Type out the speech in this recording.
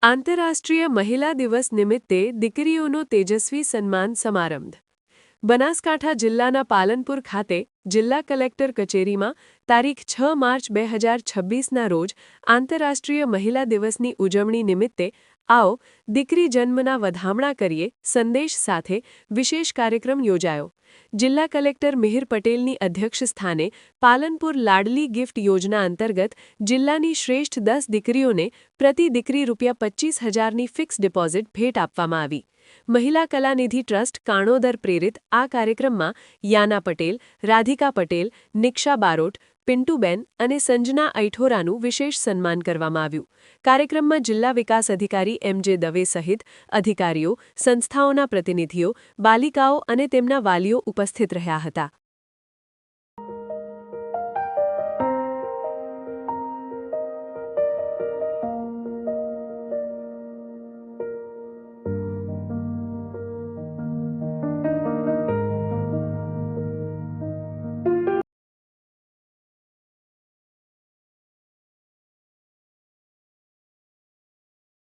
આંતરરાષ્ટ્રીય મહિલા દિવસ નિમિત્તે દીકરીઓનો તેજસ્વી સન્માન સમારંભ બનાસકાંઠા જિલ્લાના પાલનપુર ખાતે જિલ્લા કલેક્ટર કચેરીમાં તારીખ 6 માર્ચ 2026ના રોજ આંતરરાષ્ટ્રીય મહિલા દિવસની ઉજવણી નિમિત્તે આવો દીકરી જન્મના વધામણા કરીએ સંદેશ સાથે વિશેષ કાર્યક્રમ યોજાયો. જિલ્લા કલેક્ટર મિહિર પટેલની અધ્યક્ષસ્થાને પાલનપુર લાડલી ગિફ્ટ યોજના અંતર્ગત જિલ્લાની શ્રેષ્ઠ 10 દીકરીઓને પ્રતિ દીકરી ₹25,000ની ફિક્સ ડિપોઝિટ ભેટ આપવામાં આવી. મહિલા કલાનિધિ ટ્રસ્ટ કાણોદર પ્રેરિત આ કાર્યક્રમમાં યાના પટેલ, રાધિકા પટેલ, નિક્ષા બારોટ, પિન્ટુબેન અને સંજના ઐઠોરાનું વિશેષ સન્માન કરવામાં આવ્યું. કાર્યક્રમમાં જિલ્લા વિકાસ અધિકારી એમ.જે. દવે સહિત અધિકારીઓ, સંસ્થાઓના પ્રતિનિધિઓ, બાલિકાઓ અને તેમના વાલીઓ ઉપસ્થિત રહ્યા હતા.